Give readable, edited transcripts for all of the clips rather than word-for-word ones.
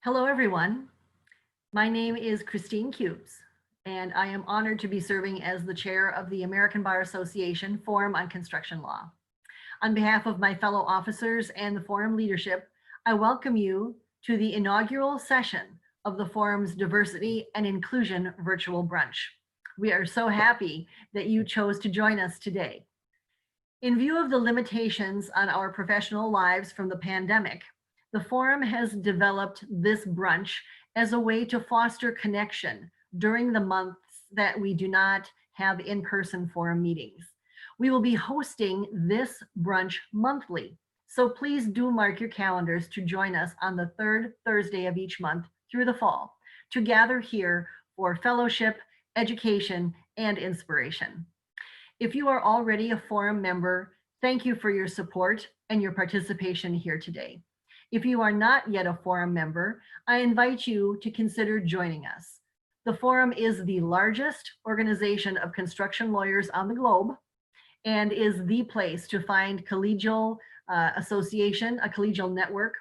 Hello, everyone. My name is Christine Cubes, and I am honored to be serving as the chair of the American Bar Association Forum on Construction Law. On behalf of my fellow officers and the forum leadership, I welcome you to the inaugural session of the forum's Diversity and Inclusion Virtual Brunch. We are so happy that you chose to join us today. In view of the limitations on our professional lives from the pandemic, the forum has developed this brunch as a way to foster connection during the months that we do not have in-person forum meetings. We will be hosting this brunch monthly, so please do mark your calendars to join us on the third Thursday of each month through the fall to gather here for fellowship, education, and inspiration. If you are already a forum member, thank you for your support and your participation here today. If you are not yet a forum member, I invite you to consider joining us. The forum is the largest organization of construction lawyers on the globe and is the place to find collegial association, a collegial network,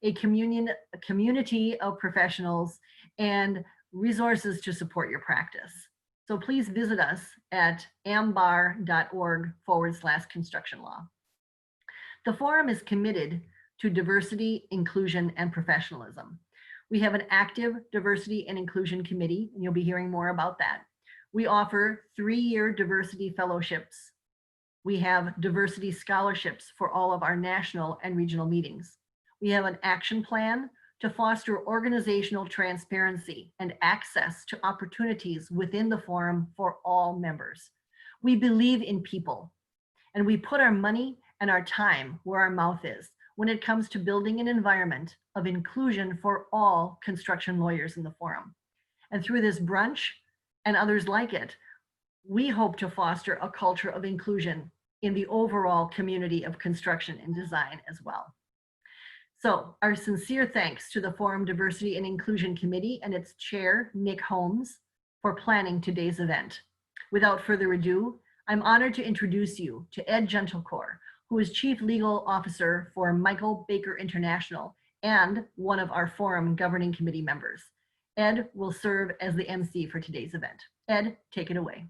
a community of professionals, and resources to support your practice. So please visit us at ambar.org/construction law. The forum is committed to diversity, inclusion, and professionalism. We have an active diversity and inclusion committee, and you'll be hearing more about that. We offer 3-year diversity fellowships. We have diversity scholarships for all of our national and regional meetings. We have an action plan to foster organizational transparency and access to opportunities within the forum for all members. We believe in people, and we put our money and our time where our mouth is when it comes to building an environment of inclusion for all construction lawyers in the forum. And through this brunch and others like it, we hope to foster a culture of inclusion in the overall community of construction and design as well. So our sincere thanks to the Forum Diversity and Inclusion Committee and its chair, Nick Holmes, for planning today's event. Without further ado, I'm honored to introduce you to Ed Gentlecore, who is Chief Legal Officer for Michael Baker International and one of our Forum Governing Committee members. Ed will serve as the MC for today's event. Ed, take it away.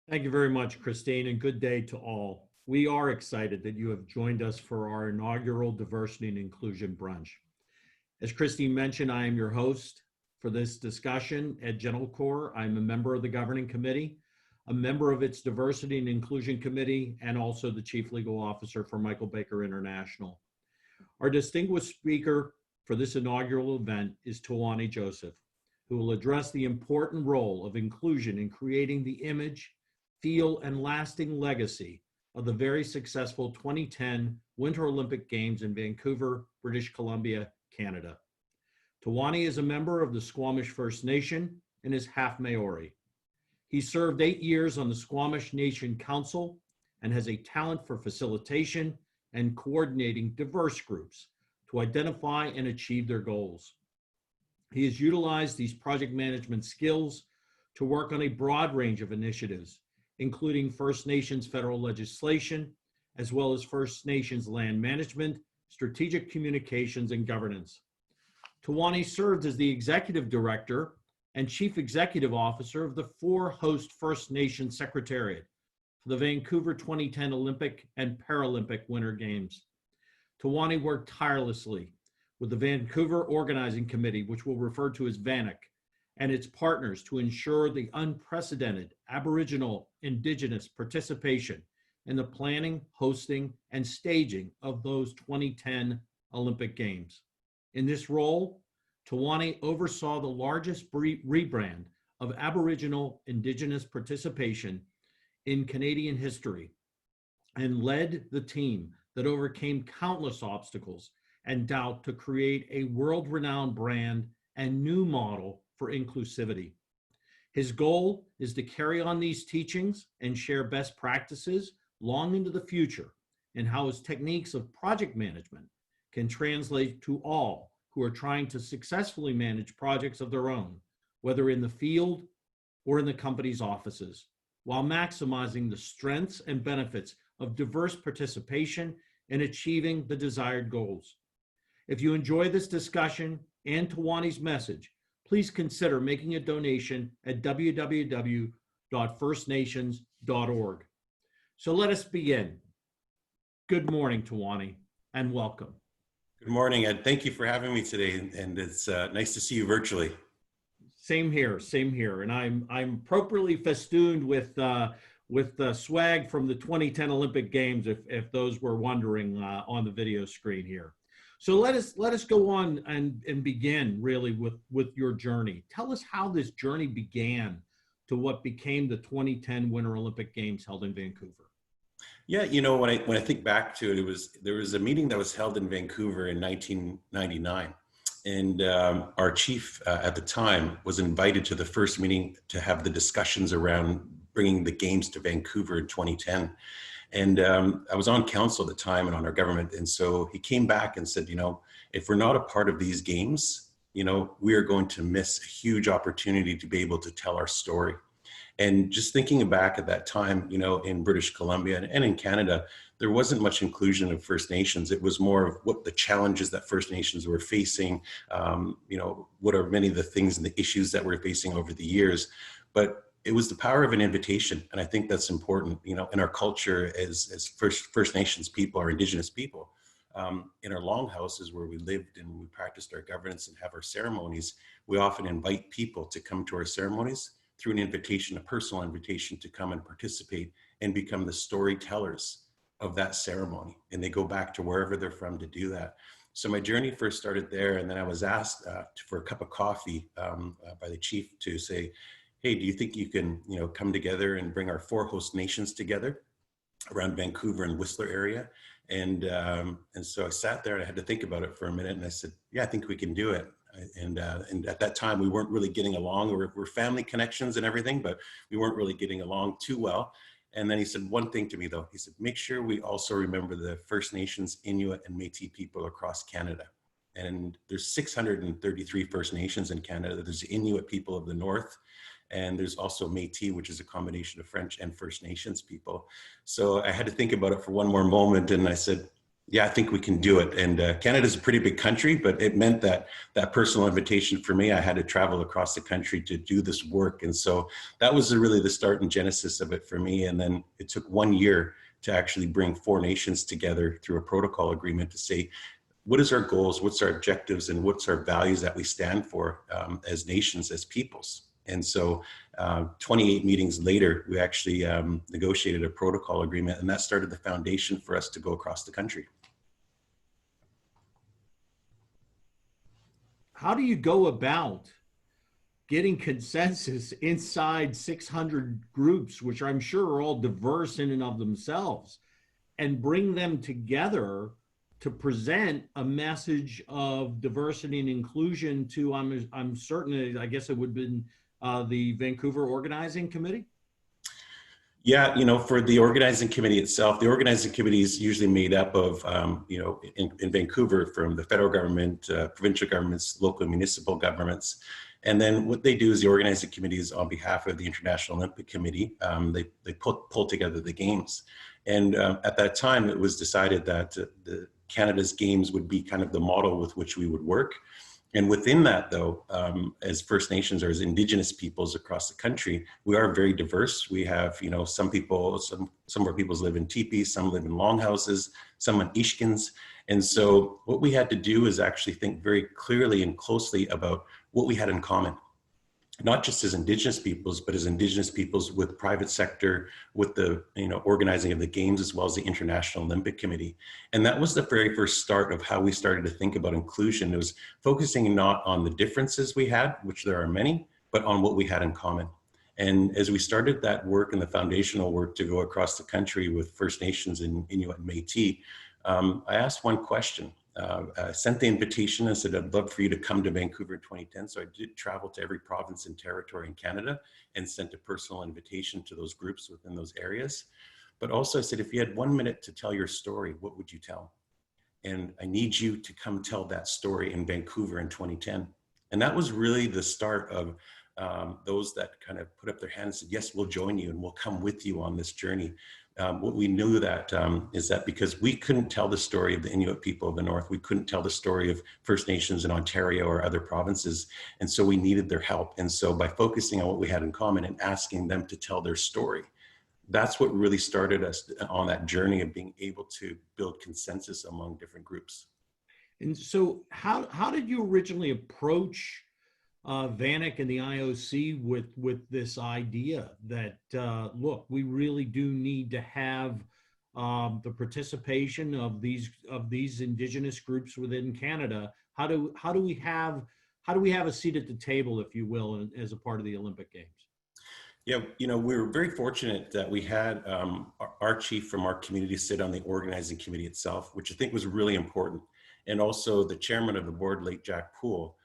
Thank you very much, Christine, and good day to all. We are excited that you have joined us for our inaugural Diversity and Inclusion Brunch. As Christine mentioned, I am your host for this discussion, Ed Gentlecore. I'm a member of the Governing Committee, a member of its Diversity and Inclusion Committee, and also the Chief Legal Officer for Michael Baker International. Our distinguished speaker for this inaugural event is Tewanee Joseph, who will address the important role of inclusion in creating the image, feel, and lasting legacy of the very successful 2010 Winter Olympic Games in Vancouver, British Columbia, Canada. Tewanee is a member of the Squamish First Nation and is half Maori. He served 8 years on the Squamish Nation Council and has a talent for facilitation and coordinating diverse groups to identify and achieve their goals. He has utilized these project management skills to work on a broad range of initiatives, including First Nations federal legislation, as well as First Nations land management, strategic communications, and governance. Tewanee served as the Executive Director and Chief Executive Officer of the 4-host First Nations Secretariat for the Vancouver 2010 Olympic and Paralympic Winter Games. Tewanee worked tirelessly with the Vancouver Organizing Committee, which we'll refer to as VANIC, and its partners to ensure the unprecedented Aboriginal Indigenous participation in the planning, hosting, and staging of those 2010 Olympic Games. In this role, Tewanee oversaw the largest rebrand of Aboriginal Indigenous participation in Canadian history and led the team that overcame countless obstacles and doubt to create a world-renowned brand and new model for inclusivity. His goal is to carry on these teachings and share best practices long into the future and how his techniques of project management can translate to all who are trying to successfully manage projects of their own, whether in the field or in the company's offices, while maximizing the strengths and benefits of diverse participation in achieving the desired goals. If you enjoy this discussion and Tewanee's message, please consider making a donation at www.firstnations.org. So let us begin. Good morning, Tewanee, and welcome. Good morning, Ed. Thank you for having me today, and it's nice to see you virtually. Same here, same here. And I'm appropriately festooned with swag from the 2010 Olympic Games, if those were wondering on the video screen here. So let us go on and begin really with your journey. Tell us how this journey began to what became the 2010 Winter Olympic Games held in Vancouver. Yeah, you know, when I think back to it, there was a meeting that was held in Vancouver in 1999, and our chief at the time was invited to the first meeting to have the discussions around bringing the games to Vancouver in 2010. And I was on council at the time and on our government, and so he came back and said, you know, if we're not a part of these games, you know, we are going to miss a huge opportunity to be able to tell our story. And just thinking back at that time, you know, in British Columbia and in Canada, there wasn't much inclusion of First Nations. It was more of what the challenges that First Nations were facing, you know, what are many of the things and the issues that we're facing over the years. But it was the power of an invitation. And I think that's important, you know, in our culture as First Nations people or Indigenous people. In our longhouses where we lived and we practiced our governance and have our ceremonies, we often invite people to come to our ceremonies through an invitation, a personal invitation to come and participate and become the storytellers of that ceremony. And they go back to wherever they're from to do that. So my journey first started there. And then I was asked for a cup of coffee by the chief to say, hey, do you think you can, you know, come together and bring our 4 host nations together around Vancouver and Whistler area? And so I sat there and I had to think about it for a minute. And I said, yeah, I think we can do it. And at that time, we weren't really getting along. We're family connections and everything, but we weren't really getting along too well. And then he said one thing to me, though. He said, make sure we also remember the First Nations, Inuit, and Métis people across Canada. And there's 633 First Nations in Canada. There's the Inuit people of the north, and there's also Métis, which is a combination of French and First Nations people. So I had to think about it for one more moment, and I said, yeah, I think we can do it. And Canada's a pretty big country, but it meant that personal invitation for me, I had to travel across the country to do this work. And so that was really the start and genesis of it for me. And then it took 1 year to actually bring 4 nations together through a protocol agreement to say, what is our goals, what's our objectives, and what's our values that we stand for as nations, as peoples. And so 28 meetings later, we actually negotiated a protocol agreement, and that started the foundation for us to go across the country. How do you go about getting consensus inside 600 groups, which I'm sure are all diverse in and of themselves, and bring them together to present a message of diversity and inclusion to, I'm certain, I guess it would have been the Vancouver Organizing Committee? Yeah, you know, for the organizing committee itself, the organizing committee is usually made up of, you know, in Vancouver, from the federal government, provincial governments, local and municipal governments. And then what they do is the organizing committee is on behalf of the International Olympic Committee. They pull together the games. And at that time, it was decided that Canada's games would be kind of the model with which we would work. And within that, though, as First Nations or as Indigenous peoples across the country, we are very diverse. We have, you know, some of our peoples live in teepees, some live in longhouses, some in ishkins. And so what we had to do is actually think very clearly and closely about what we had in common. Not just as Indigenous peoples, but as Indigenous peoples with private sector, with the, you know, organizing of the games, as well as the International Olympic Committee. And that was the very first start of how we started to think about inclusion. It was focusing not on the differences we had, which there are many, but on what we had in common. And as we started that work and the foundational work to go across the country with First Nations and Inuit and Métis, I asked one question. I sent the invitation and said, I'd love for you to come to Vancouver in 2010. So I did travel to every province and territory in Canada and sent a personal invitation to those groups within those areas. But also I said, if you had 1 minute to tell your story, what would you tell? And I need you to come tell that story in Vancouver in 2010. And that was really the start of those that kind of put up their hands and said, yes, we'll join you and we'll come with you on this journey. What we knew that is that because we couldn't tell the story of the Inuit people of the North, we couldn't tell the story of First Nations in Ontario or other provinces. And so we needed their help. And so by focusing on what we had in common and asking them to tell their story, that's what really started us on that journey of being able to build consensus among different groups. And so how did you originally approach Vanek and the IOC with this idea that, look, we really do need to have the participation of these Indigenous groups within Canada? How do we have a seat at the table, if you will, as a part of the Olympic Games? Yeah, we were very fortunate that we had our chief from our community sit on the organizing committee itself, which I think was really important. And also the chairman of the board, late Jack Poole,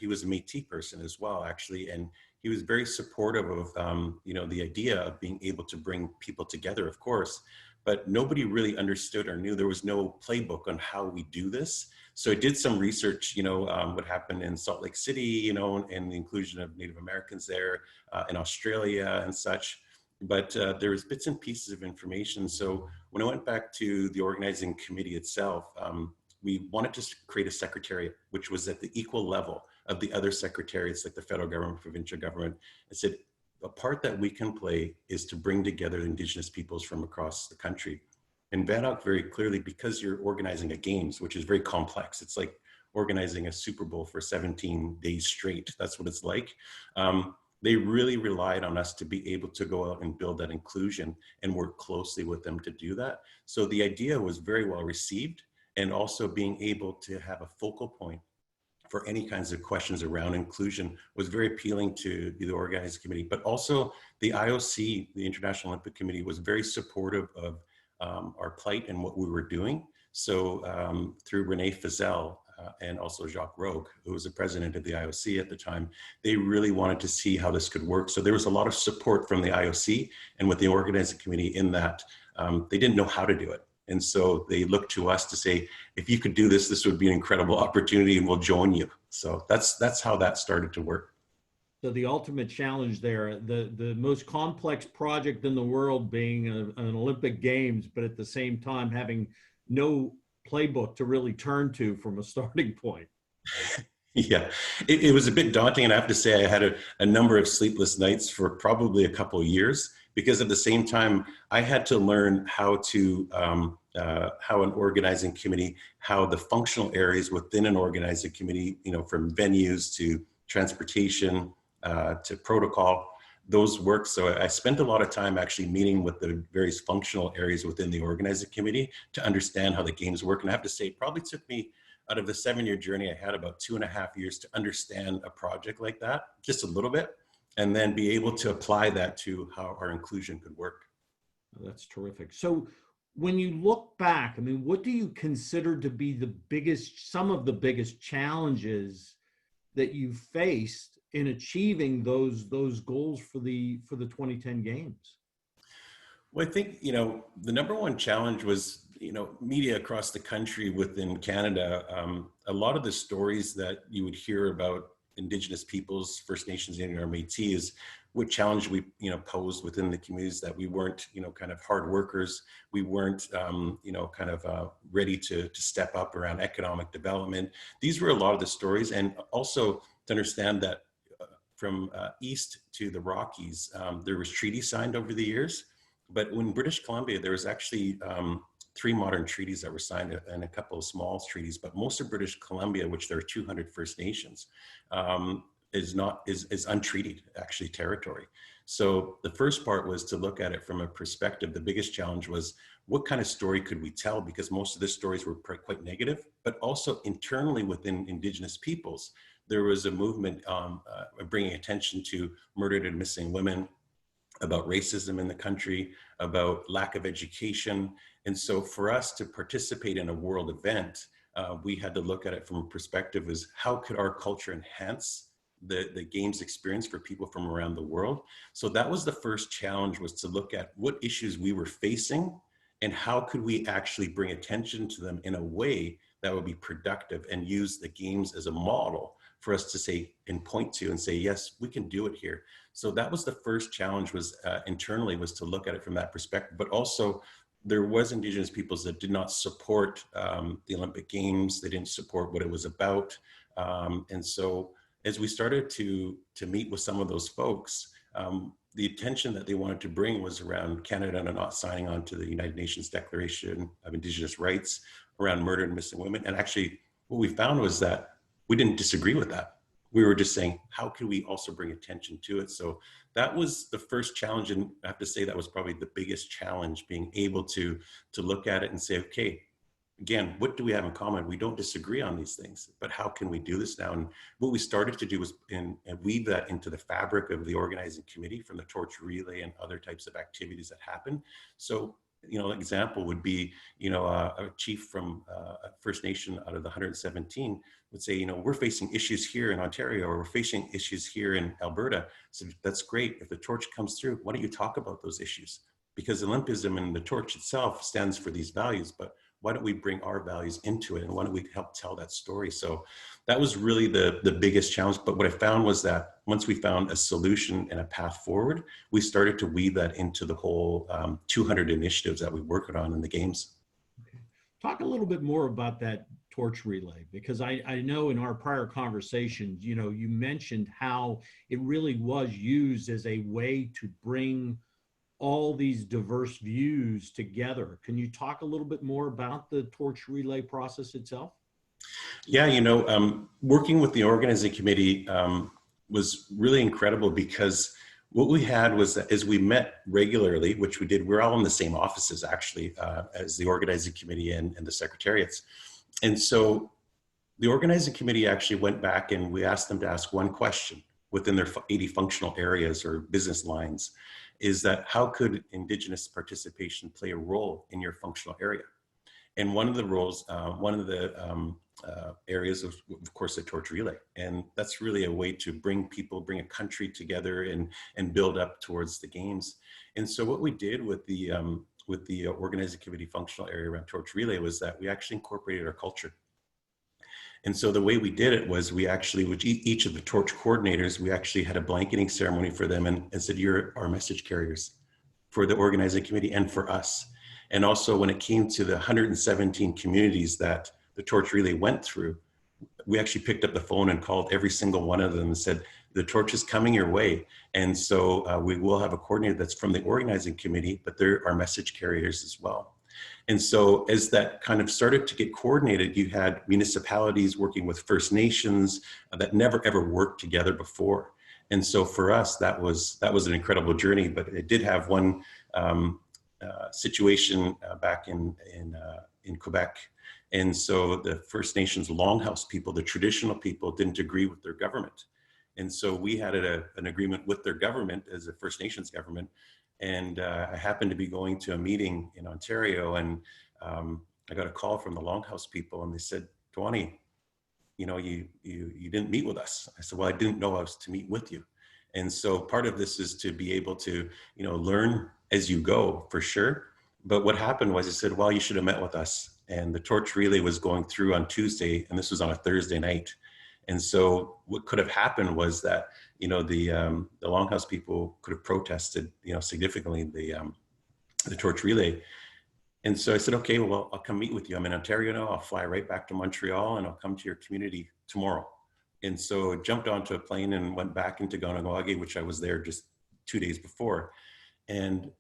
he was a Métis person as well, actually. And he was very supportive of, the idea of being able to bring people together, of course, but nobody really understood or knew. There was no playbook on how we do this. So I did some research, what happened in Salt Lake City, and the inclusion of Native Americans there, in Australia and such. But there was bits and pieces of information. So when I went back to the organizing committee itself, we wanted to create a secretariat, which was at the equal level of the other secretariats like the federal government, provincial government. I said, a part that we can play is to bring together Indigenous peoples from across the country. And Vanek very clearly, because you're organizing a games, which is very complex, it's like organizing a Super Bowl for 17 days straight. That's what it's like. They really relied on us to be able to go out and build that inclusion and work closely with them to do that. So the idea was very well received, and also being able to have a focal point for any kinds of questions around inclusion was very appealing to the organizing committee. But also the IOC, the International Olympic Committee, was very supportive of our plight and what we were doing. So through Renee Fizell and also Jacques Rogue, who was the president of the IOC at the time, they really wanted to see how this could work. So there was a lot of support from the IOC and with the organizing committee in that they didn't know how to do it. And so they looked to us to say, if you could do this, this would be an incredible opportunity and we'll join you. So that's how that started to work. So the ultimate challenge there, the most complex project in the world being an Olympic Games, but at the same time having no playbook to really turn to from a starting point. Yeah, it was a bit daunting. And I have to say, I had a number of sleepless nights for probably a couple of years, because at the same time, I had to learn how an organizing committee, how the functional areas within an organizing committee, from venues to transportation to protocol, those work. So I spent a lot of time actually meeting with the various functional areas within the organizing committee to understand how the games work. And I have to say, it probably took me, out of the 7-year journey, I had about 2.5 years to understand a project like that, just a little bit, and then be able to apply that to how our inclusion could work. That's terrific. So when you look back, I mean, what do you consider to be some of the biggest challenges that you faced in achieving those goals for the 2010 Games? Well, I think, the number one challenge was, media across the country within Canada. A lot of the stories that you would hear about Indigenous peoples, First Nations, and our Métis is what challenge we, posed within the communities, that we weren't, kind of hard workers. We weren't, ready to step up around economic development. These were a lot of the stories. And also to understand that from east to the Rockies, there was treaties signed over the years. But in British Columbia, there was actually 3 modern treaties that were signed and a couple of small treaties, but most of British Columbia, which there are 200 First Nations, is untreated, actually, territory. So the first part was to look at it from a perspective. The biggest challenge was, what kind of story could we tell? Because most of the stories were quite negative, but also internally within Indigenous peoples, there was a movement bringing attention to murdered and missing women, about racism in the country, about lack of education. And so for us to participate in a world event, we had to look at it from a perspective as, how could our culture enhance the games experience for people from around the world? So that was the first challenge, was to look at what issues we were facing and how could we actually bring attention to them in a way that would be productive and use the games as a model for us to say and point to and say, yes, we can do it here. So that was the first challenge, was internally, was to look at it from that perspective. But also there was Indigenous peoples that did not support the Olympic Games. They didn't support what it was about. And so as we started to meet with some of those folks, the attention that they wanted to bring was around Canada not signing on to the United Nations Declaration of Indigenous Rights, around murder and missing women. And actually what we found was that we didn't disagree with that. We were just saying, how can we also bring attention to it? So that was the first challenge. And I have to say that was probably the biggest challenge, being able to look at it and say, okay, again, what do we have in common? We don't disagree on these things, but how can we do this now? And what we started to do was weave that into the fabric of the organizing committee, from the torch relay and other types of activities that happen. So, you know, an example would be, you know, a chief from a First Nation out of the 117 would say, you know, we're facing issues here in Ontario, or we're facing issues here in Alberta. So that's great. If the torch comes through, why don't you talk about those issues? Because Olympism and the torch itself stands for these values, but why don't we bring our values into it? And why don't we help tell that story? So that was really the biggest challenge. But what I found was that once we found a solution and a path forward, we started to weave that into the whole 200 initiatives that we worked on in the Games. Okay. Talk a little bit more about that torch relay, because I know in our prior conversations, you know, you mentioned how it really was used as a way to bring all these diverse views together. Can you talk a little bit more about the torch relay process itself? Yeah, you know, working with the organizing committee was really incredible, because what we had was that as we met regularly, which we did, we're all in the same offices actually, as the organizing committee and the secretariats. And so the organizing committee actually went back and we asked them to ask one question within their 80 functional areas or business lines, is that how could Indigenous participation play a role in your functional area? And one of the roles, one of the areas of course, the torch relay. And that's really a way to bring people, bring a country together and build up towards the Games. And so what we did with the organizing committee functional area around torch relay was that we actually incorporated our culture. And so the way we did it was we actually, with each of the torch coordinators, we actually had a blanketing ceremony for them and said, you're our message carriers for the organizing committee and for us. And also when it came to the 117 communities that the torch relay went through, we actually picked up the phone and called every single one of them and said, the torch is coming your way. And so we will have a coordinator that's from the organizing committee, but they're our message carriers as well. And so as that kind of started to get coordinated, you had municipalities working with First Nations that never ever worked together before. And so for us, that was an incredible journey, but it did have one situation back in Quebec. And so the First Nations Longhouse people, the traditional people, didn't agree with their government. And so we had an agreement with their government as a First Nations government. And I happened to be going to a meeting in Ontario, and I got a call from the Longhouse people, and they said, Tewanee, you know, you didn't meet with us. I said, well, I didn't know I was to meet with you. And so part of this is to be able to, you know, learn as you go, for sure. But what happened was, he said, well, you should have met with us. And the torch relay was going through on Tuesday, and this was on a Thursday night. And so what could have happened was that, you know, the Longhouse people could have protested, you know, significantly the torch relay. And so I said, okay, well, I'll come meet with you. I'm in Ontario now. I'll fly right back to Montreal and I'll come to your community tomorrow. And so jumped onto a plane and went back into Ganawagi, which I was there just 2 days before, and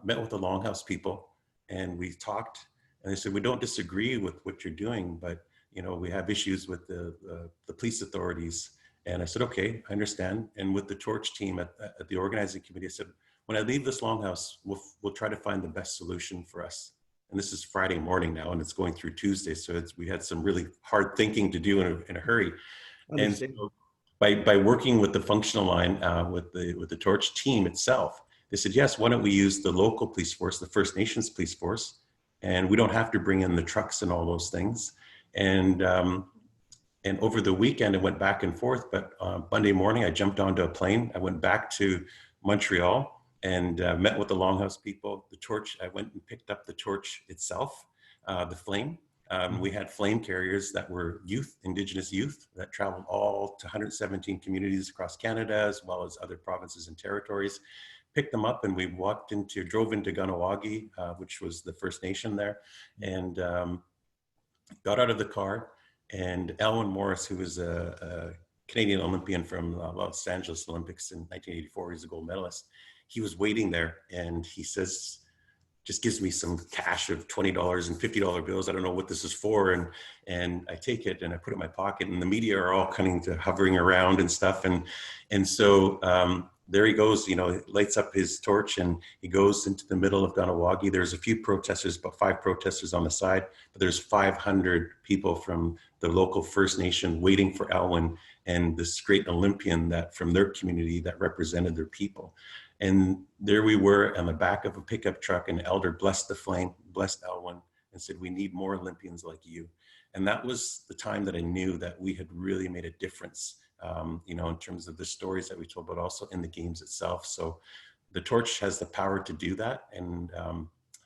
met with the Longhouse people. And we talked, and they said, we don't disagree with what you're doing, but you know, we have issues with the police authorities. And I said, okay, I understand. And with the torch team at the organizing committee, I said, when I leave this Longhouse, we'll try to find the best solution for us. And this is Friday morning now, and it's going through Tuesday. So we had some really hard thinking to do in a hurry. And so by working with the functional line, with the torch team itself, they said, yes, why don't we use the local police force, the First Nations police force, and we don't have to bring in the trucks and all those things. And over the weekend, it went back and forth. But Monday morning, I jumped onto a plane. I went back to Montreal and met with the Longhouse people. The torch, I went and picked up the torch itself, the flame. We had flame carriers that were youth, Indigenous youth, that traveled all to 117 communities across Canada, as well as other provinces and territories. Picked them up, and we drove into Kahnawake, which was the First Nation there, and got out of the car. And Elwin Morris, who was a Canadian Olympian from Los Angeles Olympics in 1984, he's a gold medalist. He was waiting there, and he says, just gives me some cash of $20 and $50 bills. I don't know what this is for. And I take it and I put it in my pocket, and the media are all coming to hovering around and stuff. And so there he goes, lights up his torch, and he goes into the middle of Kahnawake. There's a few protesters, about 5 protesters on the side, but there's 500 people from the local First Nation waiting for Elwin and this great Olympian that from their community that represented their people. And there we were on the back of a pickup truck, and Elder blessed the flame, blessed Elwin, and said, "We need more Olympians like you." And that was the time that I knew that we had really made a difference, in terms of the stories that we told, but also in the games itself. So the torch has the power to do that. And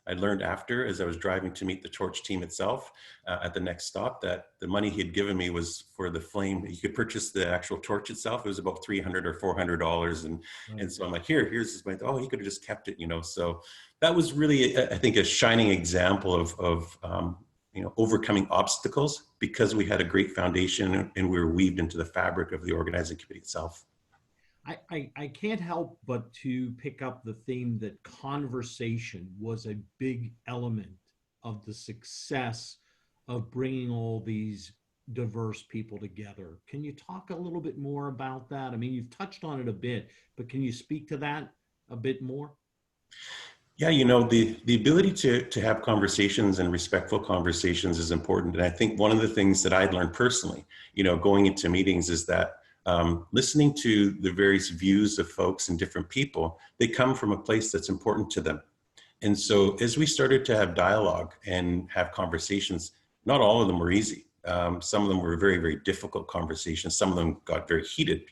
I learned after, as I was driving to meet the torch team itself at the next stop, that the money he had given me was for the flame. You could purchase the actual torch itself. It was about $300 or $400. And so I'm like, here's this money. Oh, he could have just kept it, So that was really, I think, a shining example of overcoming obstacles, because we had a great foundation and we were weaved into the fabric of the organizing committee itself. I can't help but to pick up the theme that conversation was a big element of the success of bringing all these diverse people together. Can you talk a little bit more about that? I mean, you've touched on it a bit, but can you speak to that a bit more? Yeah, the ability to have conversations and respectful conversations is important. And I think one of the things that I'd learned personally, going into meetings, is that listening to the various views of folks and different people, they come from a place that's important to them. And so as we started to have dialogue and have conversations, not all of them were easy. Some of them were very, very difficult conversations. Some of them got very heated,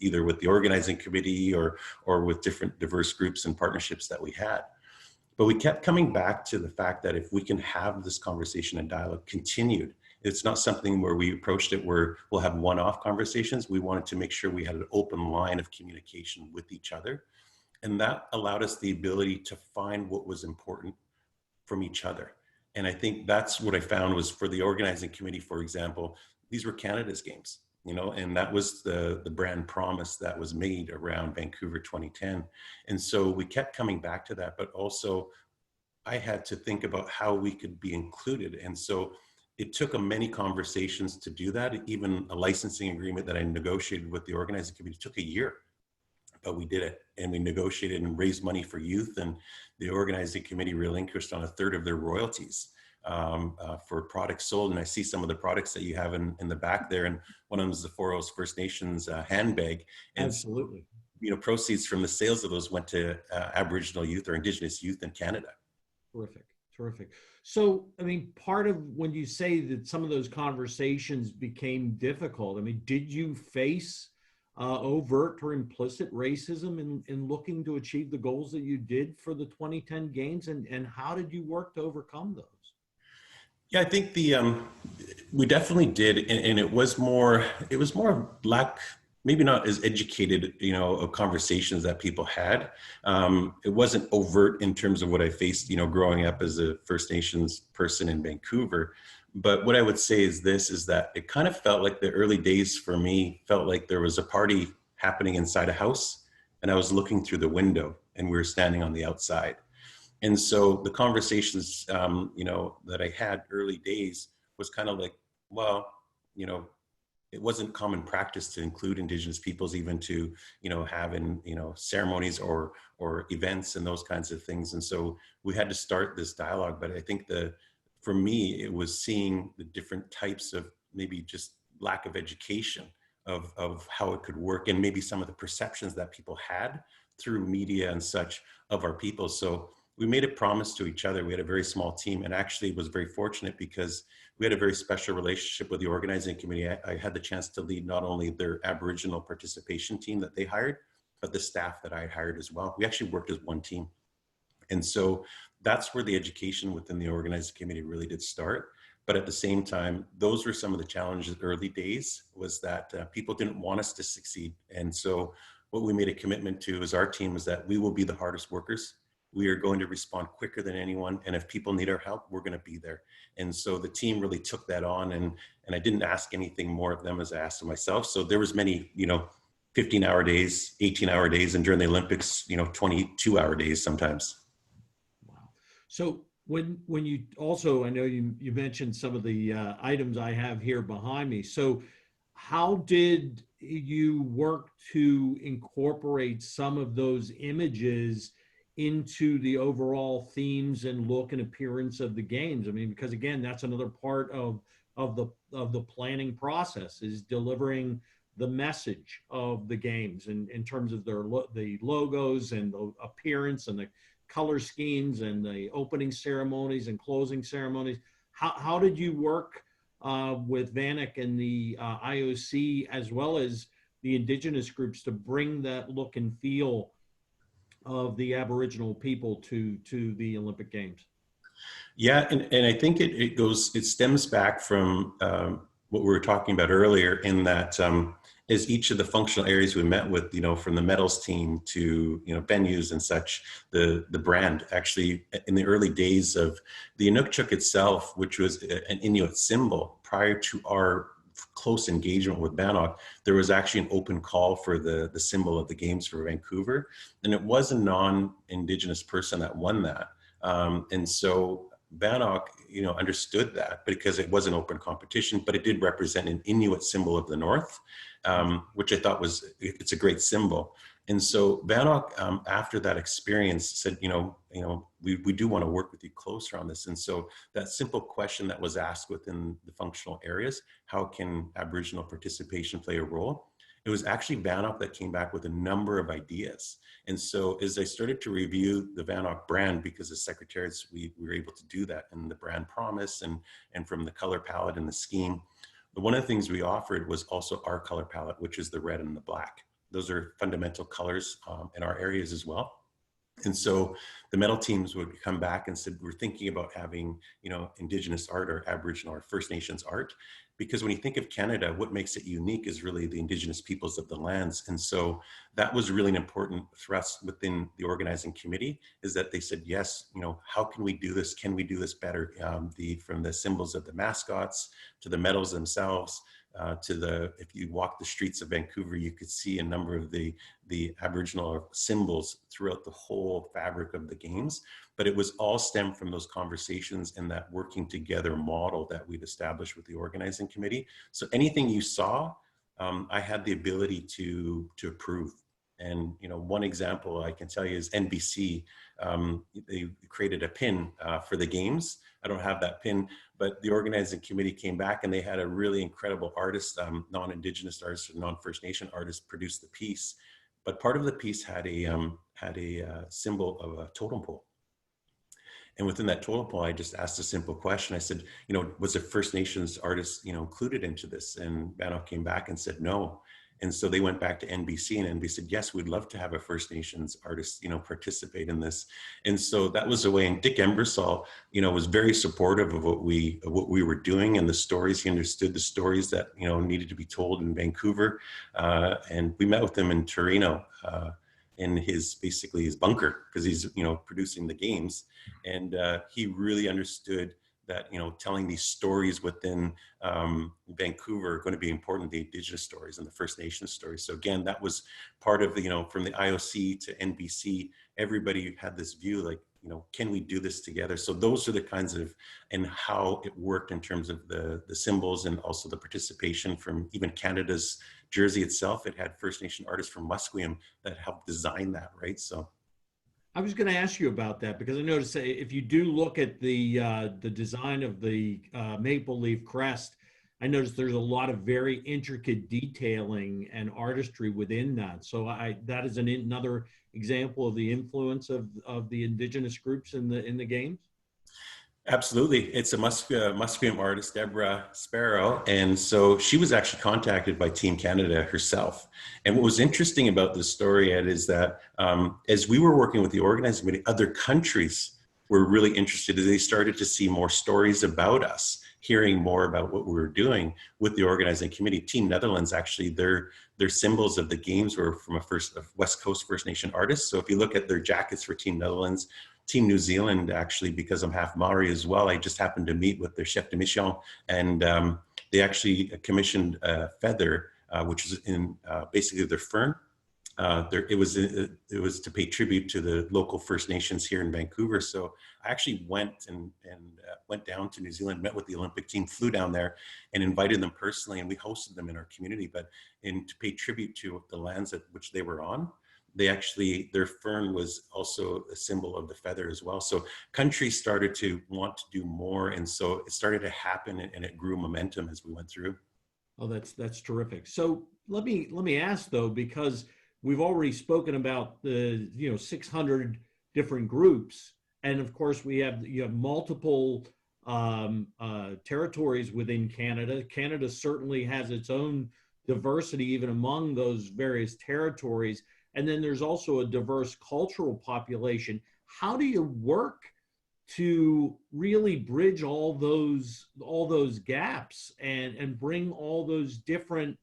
either with the organizing committee or with different diverse groups and partnerships that we had. But we kept coming back to the fact that if we can have this conversation and dialogue continued, it's not something where we approached it where we'll have one-off conversations. We wanted to make sure we had an open line of communication with each other. And that allowed us the ability to find what was important from each other. And I think that's what I found was, for the organizing committee, for example, these were Canada's games, and that was the brand promise that was made around Vancouver 2010. And so we kept coming back to that, but also I had to think about how we could be included. And so it took many conversations to do that. Even a licensing agreement that I negotiated with the organizing committee took a year, but we did it, and we negotiated and raised money for youth. And the organizing committee relinquished on 1/3 of their royalties for products sold. And I see some of the products that you have in the back there, and one of them is the 4O's First Nations handbag. And Absolutely. Proceeds from the sales of those went to Aboriginal youth or Indigenous youth in Canada. Terrific. Terrific. So, I mean, part of when you say that some of those conversations became difficult, I mean, did you face overt or implicit racism in looking to achieve the goals that you did for the 2010 games? And how did you work to overcome those? Yeah, I think we definitely did. And it was more lack, maybe not as educated, of conversations that people had. It wasn't overt in terms of what I faced, growing up as a First Nations person in Vancouver. But what I would say is that it kind of felt like the early days for me felt like there was a party happening inside a house, and I was looking through the window, and we were standing on the outside. And so the conversations, that I had early days was kind of like, well, it wasn't common practice to include Indigenous peoples, even to, have in, ceremonies or events and those kinds of things. And so we had to start this dialogue. But I think for me, it was seeing the different types of maybe just lack of education of how it could work, and maybe some of the perceptions that people had through media and such of our people. So we made a promise to each other. We had a very small team, and actually was very fortunate because we had a very special relationship with the organizing committee. I had the chance to lead not only their Aboriginal participation team that they hired, but the staff that I hired as well. We actually worked as one team. And so that's where the education within the organizing committee really did start. But at the same time, those were some of the challenges early days, was that people didn't want us to succeed. And so what we made a commitment to as our team is that we will be the hardest workers. We are going to respond quicker than anyone. And if people need our help, we're going to be there. And so the team really took that on, and I didn't ask anything more of them as I asked of myself. So there was many, 15-hour days, 18-hour days, and during the Olympics, 22-hour days sometimes. Wow. So when you also, I know you mentioned some of the items I have here behind me. So how did you work to incorporate some of those images into the overall themes and look and appearance of the games? I mean, because again, that's another part of the planning process, is delivering the message of the games in terms of the logos and the appearance and the color schemes and the opening ceremonies and closing ceremonies. How did you work with VANOC and the IOC, as well as the Indigenous groups, to bring that look and feel of the Aboriginal people to the Olympic Games? Yeah, and I think it stems back from what we were talking about earlier, in that as each of the functional areas we met with, from the medals team to, venues and such, the brand actually, in the early days of the Inukchuk itself, which was an Inuit symbol, prior to our close engagement with VANOC, there was actually an open call for the symbol of the games for Vancouver. And it was a non-Indigenous person that won that. And so VANOC, understood that, because it was an open competition, but it did represent an Inuit symbol of the North, which I thought it's a great symbol. And so VANOC, after that experience, said, we do want to work with you closer on this. And so that simple question that was asked within the functional areas, how can Aboriginal participation play a role? It was actually VANOC that came back with a number of ideas. And so as I started to review the VANOC brand, because as secretariats, we were able to do that in the brand promise and from the color palette and the scheme. But one of the things we offered was also our color palette, which is the red and the black. Those are fundamental colors in our areas as well. And so the medal teams would come back and said, we're thinking about having, Indigenous art or Aboriginal or First Nations art. Because when you think of Canada, what makes it unique is really the Indigenous peoples of the lands. And so that was really an important thrust within the organizing committee, is that they said, yes, how can we do this? Can we do this better? From the symbols of the mascots to the medals themselves, if you walk the streets of Vancouver, you could see a number of the Aboriginal symbols throughout the whole fabric of the games. But it was all stemmed from those conversations and that working together model that we'd established with the organizing committee. So anything you saw, I had the ability to approve. And one example I can tell you is NBC. They created a pin for the games. I don't have that pin, but the organizing committee came back and they had a really incredible artist, non-Indigenous artist, non-First Nation artist, produce the piece. But part of the piece had a symbol of a totem pole. And within that totem pole, I just asked a simple question. I said, was a First Nations artist, included into this? And VANOC came back and said no. And so they went back to NBC, and NBC said, yes, we'd love to have a First Nations artist, participate in this. And so that was the way. And Dick Embersall, was very supportive of what we were doing and the stories. He understood the stories that, needed to be told in Vancouver. And we met with him in Torino, in his bunker, because he's, producing the games. And he really understood that, telling these stories within Vancouver are going to be important, the Indigenous stories and the First Nations stories. So again, that was part of, from the IOC to NBC, everybody had this view, like, can we do this together? So those are the kinds of, and how it worked in terms of the symbols, and also the participation from even Canada's jersey itself. It had First Nation artists from Musqueam that helped design that, right? So I was going to ask you about that, because I noticed if you do look at the design of the maple leaf crest, I noticed there's a lot of very intricate detailing and artistry within that. So that is another example of the influence of the Indigenous groups in the games. Absolutely. It's a Musqueam artist, Deborah Sparrow. And so she was actually contacted by Team Canada herself. And what was interesting about this story, Ed, is that as we were working with the organizing committee, other countries were really interested as they started to see more stories about us. hearing more about what we were doing with the organizing committee. Team Netherlands, actually, their symbols of the games were from a West Coast First Nation artist. So if you look at their jackets for Team Netherlands, Team New Zealand, actually, because I'm half Maori as well, I just happened to meet with their chef de mission, and they actually commissioned a feather, which is in basically their fern. It was to pay tribute to the local First Nations here in Vancouver. So I actually went and went down to New Zealand, met with the Olympic team, flew down there, and invited them personally, and we hosted them in our community. But to pay tribute to the lands at which they were on, their fern was also a symbol of the feather as well. So countries started to want to do more, and so it started to happen, and it grew momentum as we went through. Oh, that's terrific. So let me ask though, because we've already spoken about the 600 different groups, and of course you have multiple territories within Canada. Canada certainly has its own diversity even among those various territories, and then there's also a diverse cultural population. How do you work to really bridge all those gaps and bring all those different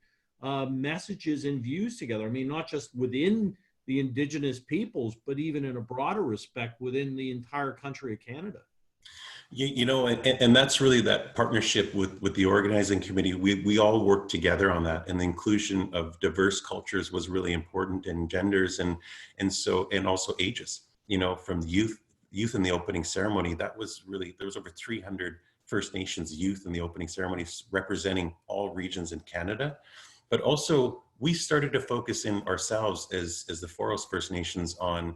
messages and views together? I mean, not just within the Indigenous peoples, but even in a broader respect within the entire country of Canada. And that's really that partnership with the organizing committee. We all work together on that, and the inclusion of diverse cultures was really important, and genders and also ages. From youth in the opening ceremony, there was over 300 First Nations youth in the opening ceremony, representing all regions in Canada. But also, we started to focus in ourselves as the Foros First Nations on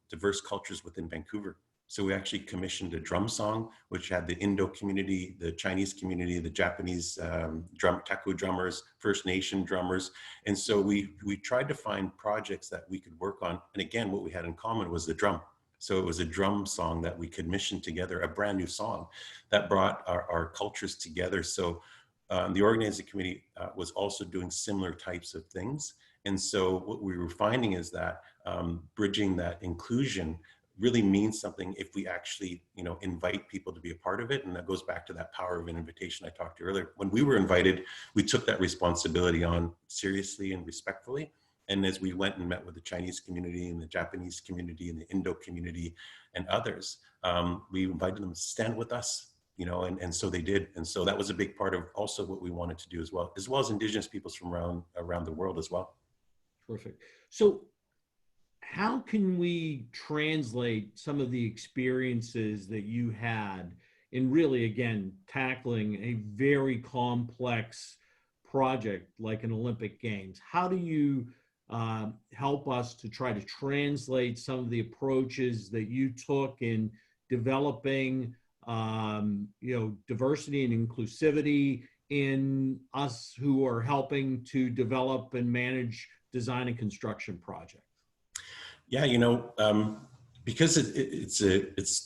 diverse cultures within Vancouver. So we actually commissioned a drum song, which had the Indo community, the Chinese community, the Japanese taku drummers, First Nation drummers. And so we tried to find projects that we could work on. And again, what we had in common was the drum. So it was a drum song that we commissioned together, a brand new song that brought our cultures together. So the organizing committee was also doing similar types of things. And so what we were finding is that bridging that inclusion really means something if we actually, invite people to be a part of it. And that goes back to that power of an invitation I talked to earlier. When we were invited, we took that responsibility on seriously and respectfully. And as we went and met with the Chinese community and the Japanese community and the Indo community and others, we invited them to stand with us, and so they did. And so that was a big part of also what we wanted to do as well as Indigenous peoples from around the world as well. Terrific. So how can we translate some of the experiences that you had in really, again, tackling a very complex project like an Olympic Games? How do you help us to try to translate some of the approaches that you took in developing, diversity and inclusivity in us who are helping to develop and manage design and construction projects? Yeah, because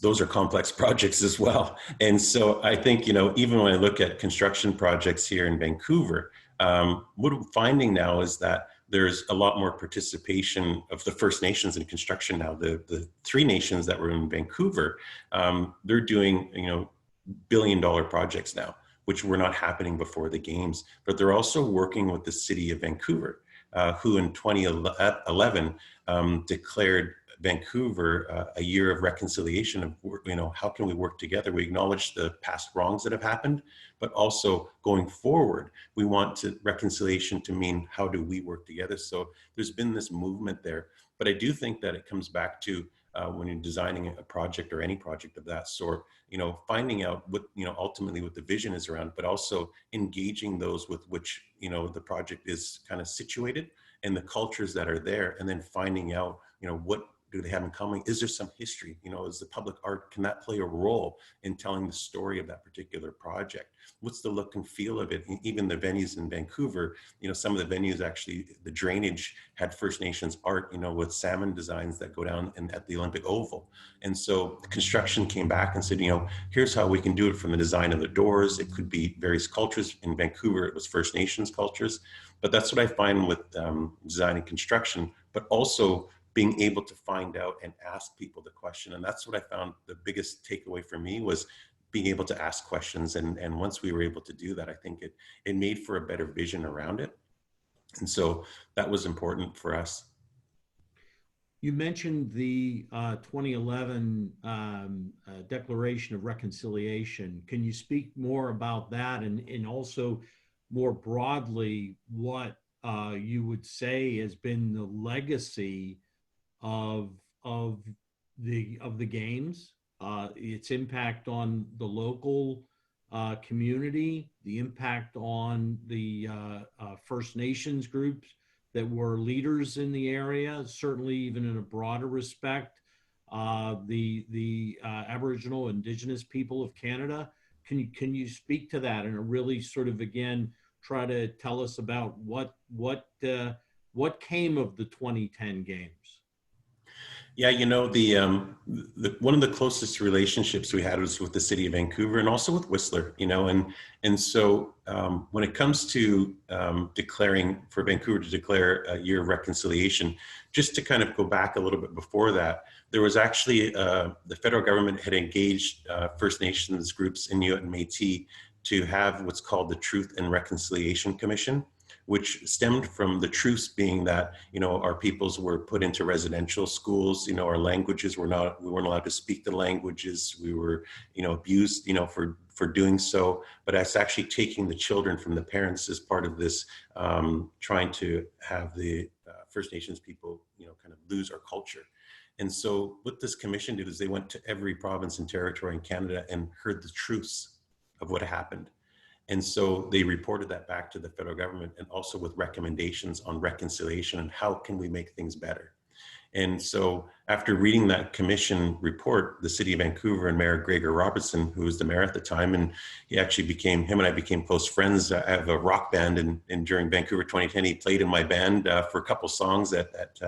those are complex projects as well. And so I think, even when I look at construction projects here in Vancouver, what I'm finding now is that there's a lot more participation of the First Nations in construction now. The three nations that were in Vancouver, they're doing, billion-dollar projects now, which were not happening before the Games. But they're also working with the city of Vancouver, who in 2011 declared Vancouver a year of reconciliation of, how can we work together? We acknowledge the past wrongs that have happened, but also going forward, we want reconciliation to mean how do we work together? So there's been this movement there, but I do think that it comes back to when you're designing a project or any project of that sort, finding out what, ultimately what the vision is around, but also engaging those with which, the project is kind of situated and the cultures that are there, and then finding out, what do they have in common? Is there some history? Is the public art, can that play a role in telling the story of that particular project? What's the look and feel of it? And even the venues in Vancouver, some of the venues actually, the drainage had First Nations art, with salmon designs that go down at the Olympic Oval. And so the construction came back and said, here's how we can do it from the design of the doors. It could be various cultures. In Vancouver, it was First Nations cultures. But that's what I find with design and construction, but also being able to find out and ask people the question. And that's what I found the biggest takeaway for me was being able to ask questions. And once we were able to do that, I think it made for a better vision around it. And so that was important for us. You mentioned the 2011 Declaration of Reconciliation. Can you speak more about that, and also more broadly what you would say has been the legacy of the games, its impact on the local community, the impact on the First Nations groups that were leaders in the area, certainly even in a broader respect, the Aboriginal Indigenous people of Canada. Can you speak to that and really sort of again try to tell us about what came of the 2010 games? Yeah, you know, the one of the closest relationships we had was with the city of Vancouver and also with Whistler, you know, and so when it comes to declaring for Vancouver to declare a year of reconciliation, just to kind of go back a little bit before that, there was actually the federal government had engaged First Nations groups, Inuit and Métis, to have what's called the Truth and Reconciliation Commission, which stemmed from the truths being that, you know, our peoples were put into residential schools, you know, our languages we weren't allowed to speak the languages, we were, you know, abused, you know, for doing so. But that's actually taking the children from the parents as part of this, trying to have the First Nations people, you know, kind of lose our culture. And so what this commission did is they went to every province and territory in Canada and heard the truths of what happened. And so they reported that back to the federal government, and also with recommendations on reconciliation and how can we make things better. And so after reading that commission report, the city of Vancouver and Mayor Gregor Robertson, who was the mayor at the time, and him and I became close friends. I have a rock band, and during Vancouver 2010, he played in my band for a couple songs at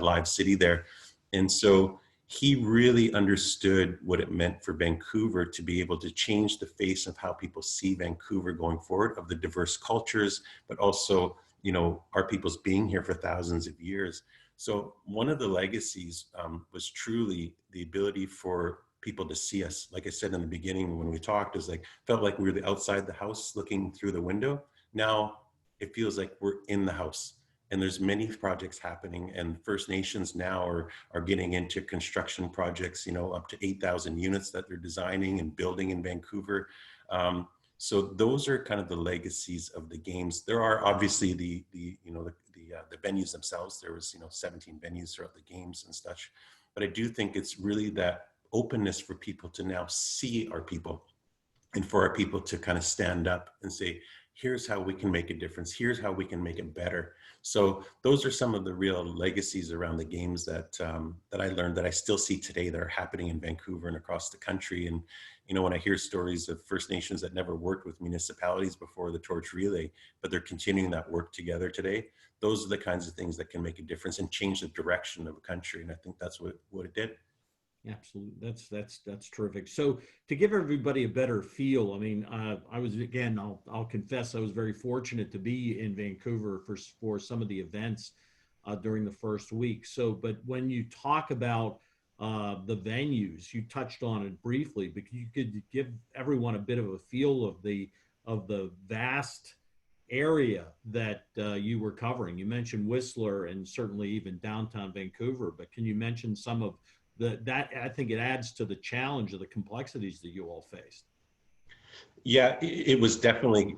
Live City there. And so he really understood what it meant for Vancouver to be able to change the face of how people see Vancouver going forward, of the diverse cultures, but also, you know, our people's being here for thousands of years. So one of the legacies was truly the ability for people to see us. Like I said in the beginning when we talked, is like, felt like we were outside the house looking through the window. Now it feels like we're in the house. And there's many projects happening, and First Nations now are getting into construction projects, you know, up to 8,000 units that they're designing and building in Vancouver. So those are kind of the legacies of the games. There are obviously the venues themselves. There was, you know, 17 venues throughout the games and such. But I do think it's really that openness for people to now see our people, and for our people to kind of stand up and say, here's how we can make a difference. Here's how we can make it better. So those are some of the real legacies around the games that I learned, that I still see today, that are happening in Vancouver and across the country. And, you know, when I hear stories of First Nations that never worked with municipalities before the torch relay, but they're continuing that work together today, those are the kinds of things that can make a difference and change the direction of a country. And I think that's what it did. Absolutely. That's terrific. So to give everybody a better feel, I mean, I was, again, I'll confess, I was very fortunate to be in Vancouver for some of the events during the first week. So, but when you talk about the venues, you touched on it briefly, but you could give everyone a bit of a feel of the vast area that you were covering. You mentioned Whistler and certainly even downtown Vancouver, but can you mention some of that? I think it adds to the challenge of the complexities that you all faced. Yeah, it was definitely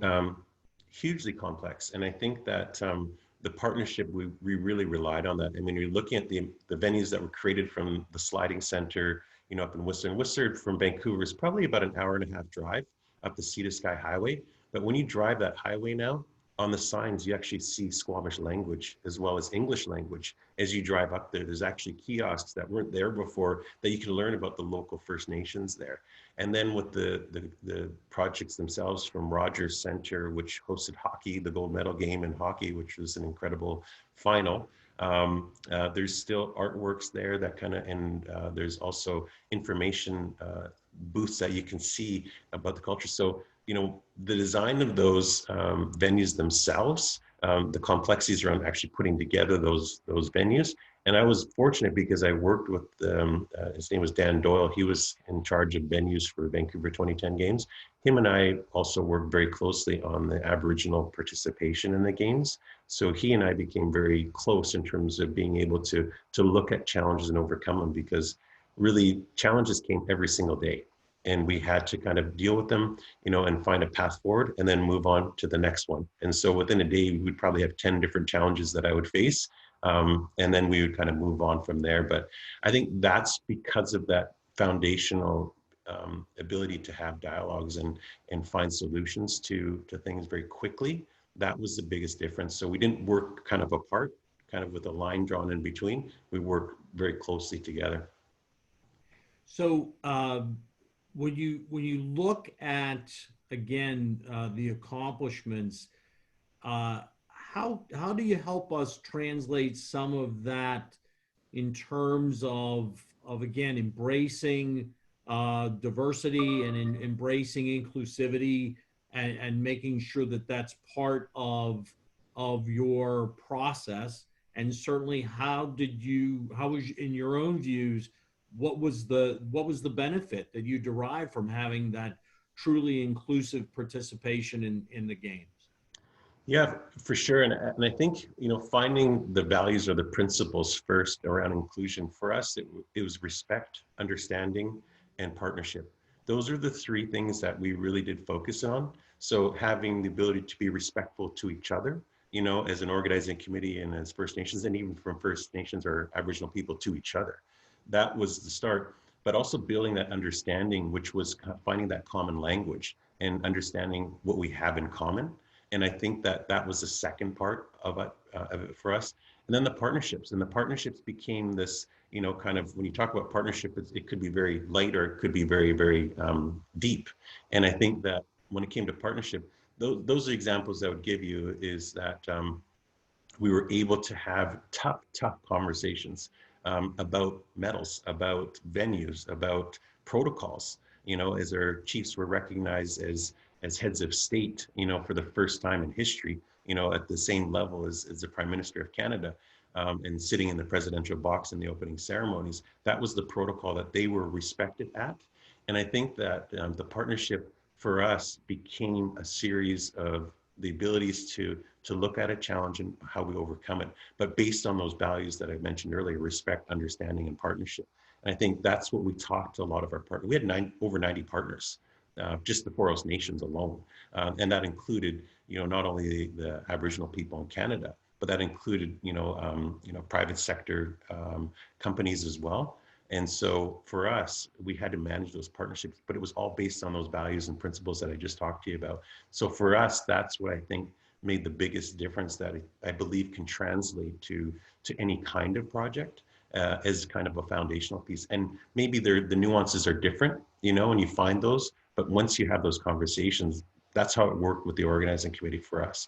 hugely complex. And I think that the partnership, we really relied on that. I mean, you're looking at the venues that were created from the sliding center, you know, up in Whistler. And Whistler from Vancouver is probably about an hour and a half drive up the Sea to Sky Highway. But when you drive that highway now, on the signs, you actually see Squamish language as well as English language. As you drive up there, there's actually kiosks that weren't there before that you can learn about the local First Nations there. And then with the projects themselves, from Rogers Center, which hosted hockey, the gold medal game in hockey, which was an incredible final. There's still artworks there that kind of, and there's also information booths that you can see about the culture. So, you know, the design of those venues themselves, the complexities around actually putting together those venues, And I was fortunate because I worked with, his name was Dan Doyle. He was in charge of venues for Vancouver 2010 games. Him and I also worked very closely on the Aboriginal participation in the games. So he and I became very close in terms of being able to look at challenges and overcome them, because really challenges came every single day. And we had to kind of deal with them, and find a path forward and then move on to the next one. And so within a day, we'd probably have 10 different challenges that I would face. And then we would kind of move on from there. But I think that's because of that foundational ability to have dialogues and find solutions to things very quickly. That was the biggest difference. So we didn't work kind of apart, kind of with a line drawn in between. We worked very closely together. So when you look at, again, the accomplishments, how do you help us translate some of that in terms of again, embracing diversity and embracing inclusivity, and making sure that that's part of your process? And certainly, how was, in your own views, what was the benefit that you derived from having that truly inclusive participation in the games? Yeah, for sure. And I think, finding the values or the principles first around inclusion, for us, it was respect, understanding, and partnership. Those are the three things that we really did focus on. So having the ability to be respectful to each other, as an organizing committee and as First Nations, and even from First Nations or Aboriginal people to each other. That was the start, but also building that understanding, which was finding that common language and understanding what we have in common. And I think that was the second part of it for us. And then the partnerships, and the partnerships became this, kind of, when you talk about partnership, it could be very light or it could be very, very deep. And I think that when it came to partnership, those are examples I would give you, is that we were able to have tough conversations about medals, about venues, about protocols, as our chiefs were recognized as heads of state, for the first time in history, at the same level as the Prime Minister of Canada, and sitting in the presidential box in the opening ceremonies. That was the protocol that they were respected at. And I think that the partnership for us became a series of the abilities to look at a challenge and how we overcome it, but based on those values that I mentioned earlier: respect, understanding, and partnership. And I think that's what we talked to a lot of our partners. We had over 90 partners, just the 4 nations alone. And that included, not only the Aboriginal people in Canada, but that included, private sector companies as well. And so for us, we had to manage those partnerships, but it was all based on those values and principles that I just talked to you about. So for us, that's what I think made the biggest difference, that I believe can translate to any kind of project, as kind of a foundational piece. And maybe the nuances are different, and you find those, but once you have those conversations, that's how it worked with the organizing committee for us.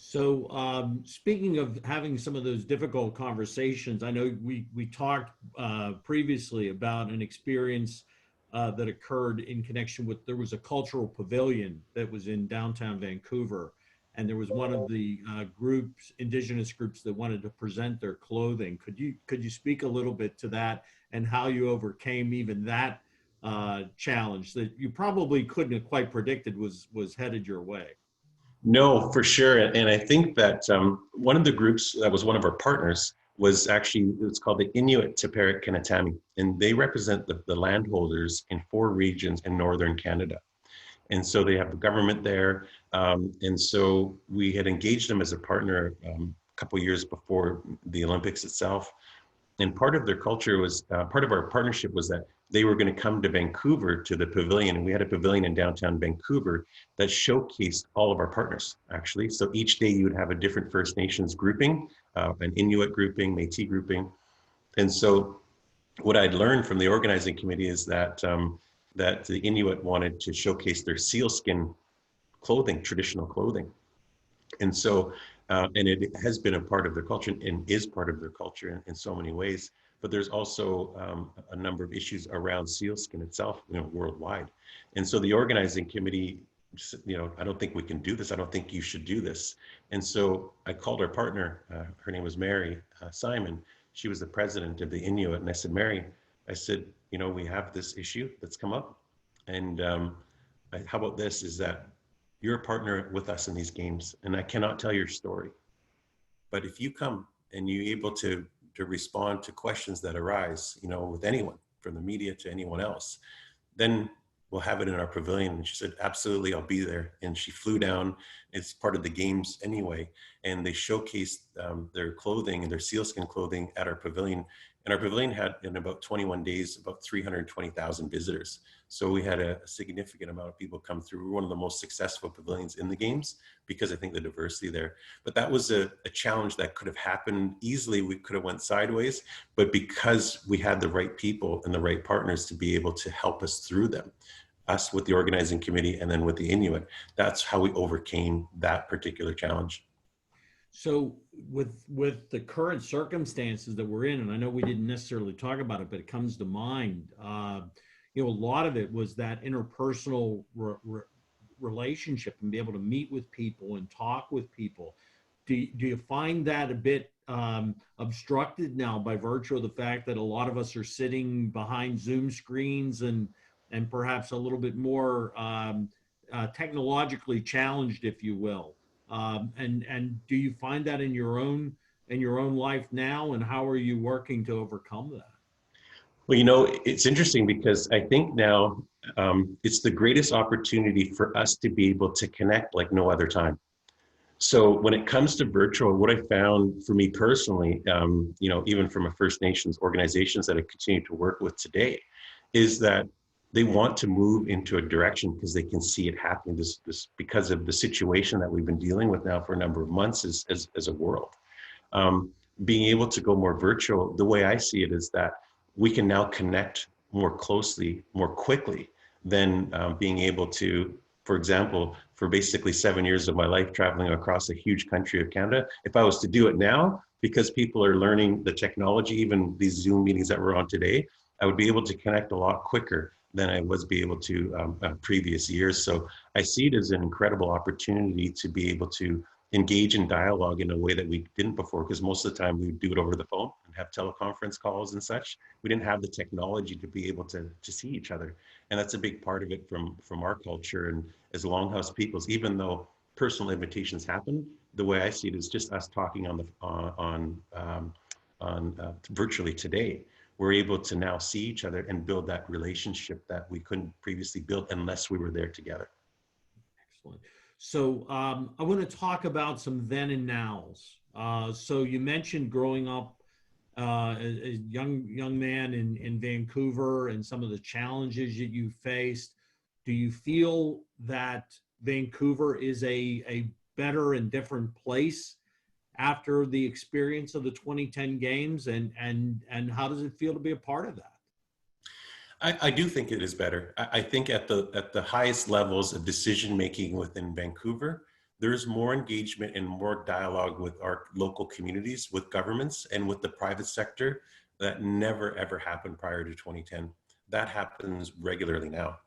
So speaking of having some of those difficult conversations, I know we talked previously about an experience that occurred in connection with, there was a cultural pavilion that was in downtown Vancouver, and there was one of the Indigenous groups that wanted to present their clothing. Could you speak a little bit to that, and how you overcame even that challenge that you probably couldn't have quite predicted was headed your way? No, for sure. And I think that one of the groups that was one of our partners was actually, it's called the Inuit Teperit Kanatami, and they represent the landholders in 4 regions in northern Canada. And so they have the government there. And so we had engaged them as a partner a couple years before the Olympics itself. And part of their culture was, part of our partnership was that they were going to come to Vancouver to the pavilion. And we had a pavilion in downtown Vancouver that showcased all of our partners, actually. So each day you would have a different First Nations grouping, an Inuit grouping, Métis grouping. And so what I'd learned from the organizing committee is that that the Inuit wanted to showcase their sealskin clothing, traditional clothing. And so, and it has been a part of their culture and is part of their culture in so many ways. But there's also a number of issues around sealskin itself, worldwide. And so the organizing committee, I don't think we can do this. I don't think you should do this. And so I called our partner, her name was Mary Simon, she was the president of the Inuit. And I said, Mary, I said, you know, we have this issue that's come up. And how about this is that you're a partner with us in these games, and I cannot tell your story. But if you come and you're able to respond to questions that arise, you know, with anyone, from the media to anyone else, then we'll have it in our pavilion. And she said, absolutely, I'll be there. And she flew down. It's part of the games anyway. And they showcased their clothing and their sealskin clothing at our pavilion. And our pavilion had, in about 21 days, about 320,000 visitors. So we had a significant amount of people come through. We were one of the most successful pavilions in the games because I think the diversity there. But that was a challenge that could have happened easily. We could have went sideways, but because we had the right people and the right partners to be able to help us through them, us with the organizing committee and then with the Inuit, that's how we overcame that particular challenge. So with the current circumstances that we're in, and I know we didn't necessarily talk about it, but it comes to mind, you know, a lot of it was that interpersonal relationship and be able to meet with people and talk with people. Do you find that a bit obstructed now by virtue of the fact that a lot of us are sitting behind Zoom screens and perhaps a little bit more technologically challenged, if you will? And do you find that in your own life now, and how are you working to overcome that? Well, you know, it's interesting because I think now it's the greatest opportunity for us to be able to connect like no other time. So when it comes to virtual, what I found for me personally, you know, even from a First Nations organizations that I continue to work with today, is that they want to move into a direction because they can see it happening. This because of the situation that we've been dealing with now for a number of months as a world. Being able to go more virtual, the way I see it is that we can now connect more closely, more quickly than being able to, for example, for basically 7 years of my life traveling across a huge country of Canada. If I was to do it now, because people are learning the technology, even these Zoom meetings that we're on today, I would be able to connect a lot quicker than I was be able to previous years. So I see it as an incredible opportunity to be able to engage in dialogue in a way that we didn't before, because most of the time we would do it over the phone and have teleconference calls and such. We didn't have the technology to be able to see each other. And that's a big part of it from our culture. And as Longhouse peoples, even though personal invitations happen, the way I see it is just us talking on virtually today. We're able to now see each other and build that relationship that we couldn't previously build unless we were there together. Excellent. So I want to talk about some then and nows. So you mentioned growing up a young man in Vancouver and some of the challenges that you faced. Do you feel that Vancouver is a better and different place after the experience of the 2010 games, and how does it feel to be a part of that? I do think it is better. I think at the highest levels of decision making within Vancouver, there's more engagement and more dialogue with our local communities, with governments, and with the private sector that never ever happened prior to 2010. That happens regularly now.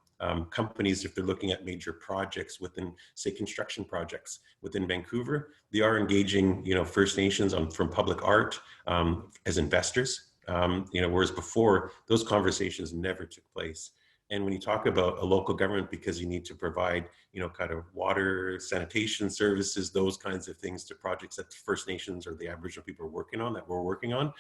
Companies, if they're looking at major projects within, say, construction projects within Vancouver, they are engaging, you know, First Nations from public art as investors. You know, whereas before those conversations never took place. And when you talk about a local government, because you need to provide, you know, kind of water, sanitation services, those kinds of things to projects that the First Nations or the Aboriginal people are working on, that we're working on,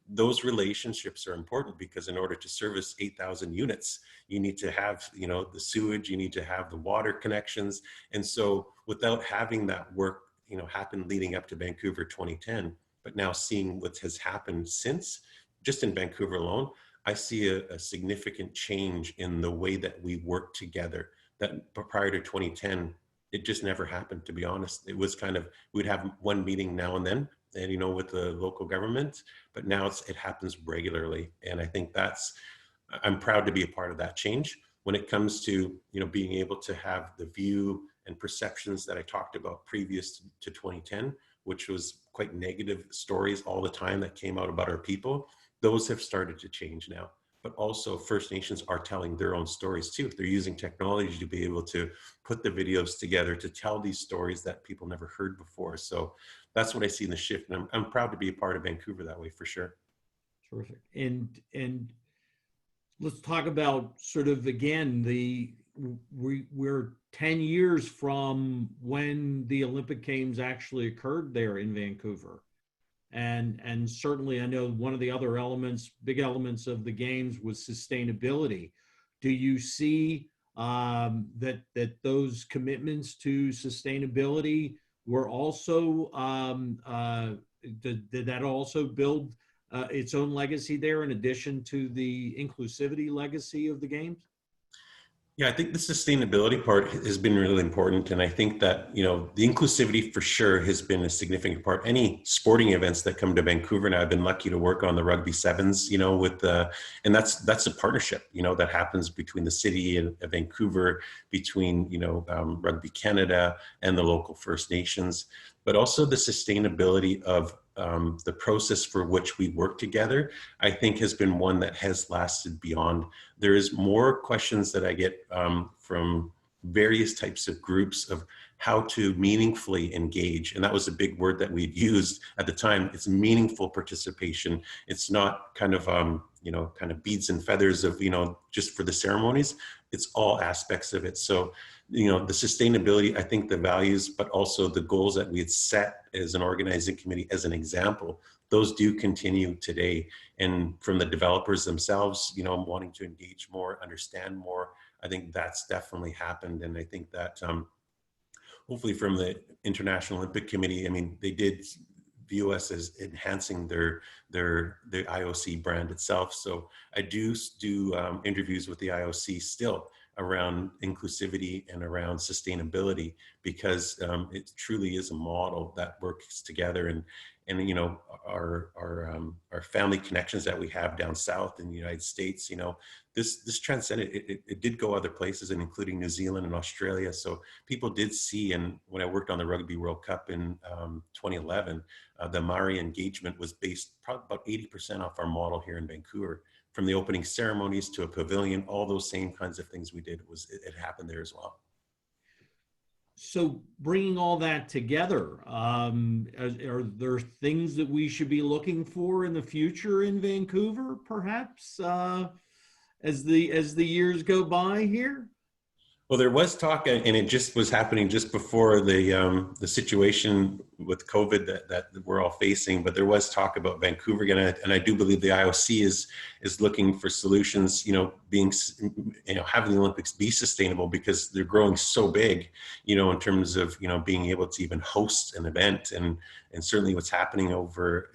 those relationships are important, because in order to service 8,000 units, you need to have, you know, the sewage, you need to have the water connections. And so without having that work, you know, happen leading up to Vancouver 2010, but now seeing what has happened since, just in Vancouver alone, I see a significant change in the way that we work together. That prior to 2010, it just never happened, to be honest. It was kind of, we'd have one meeting now and then, and, you know, with the local government, but now it happens regularly. And I think I'm proud to be a part of that change when it comes to, you know, being able to have the view and perceptions that I talked about previous to 2010, which was quite negative stories all the time that came out about our people. Those have started to change now, but also First Nations are telling their own stories too. They're using technology to be able to put the videos together to tell these stories that people never heard before. So that's what I see in the shift. And I'm proud to be a part of Vancouver that way, for sure. Terrific. And let's talk about sort of again we're 10 years from when the Olympic Games actually occurred there in Vancouver. And certainly I know one of the other big elements of the games was sustainability. Do you see that those commitments to sustainability were also did that also build its own legacy there in addition to the inclusivity legacy of the games? Yeah, I think the sustainability part has been really important. And I think that, the inclusivity for sure has been a significant part. Any sporting events that come to Vancouver, and I've been lucky to work on the rugby sevens, and that's a partnership, that happens between the city of Vancouver, between, Rugby Canada and the local First Nations, but also the sustainability of the process for which we work together, I think has been one that has lasted beyond. There is more questions that I get from various types of groups of how to meaningfully engage. And that was a big word that we'd used at the time. It's meaningful participation. It's not kind of beads and feathers of, just for the ceremonies. It's all aspects of it. So, the sustainability, I think the values, but also the goals that we had set as an organizing committee, as an example, those do continue today. And from the developers themselves, wanting to engage more, understand more, I think that's definitely happened. And I think that hopefully from the International Olympic Committee, they did view us as enhancing the IOC brand itself. So I do interviews with the IOC still around inclusivity and around sustainability, because it truly is a model that works together. And our family connections that we have down south in the United States, this transcended. It did go other places, and including New Zealand and Australia. So people did see, and when I worked on the Rugby World Cup in 2011, the Maori engagement was based probably about 80% off our model here in Vancouver. From the opening ceremonies to a pavilion, all those same kinds of things we did, it happened there as well. So bringing all that together, are there things that we should be looking for in the future in Vancouver, perhaps, as the years go by here? Well, there was talk, and it just was happening just before the situation with COVID that we're all facing. But there was talk about Vancouver, and I do believe the IOC is looking for solutions. Being having the Olympics be sustainable, because they're growing so big. In terms of being able to even host an event, and certainly what's happening over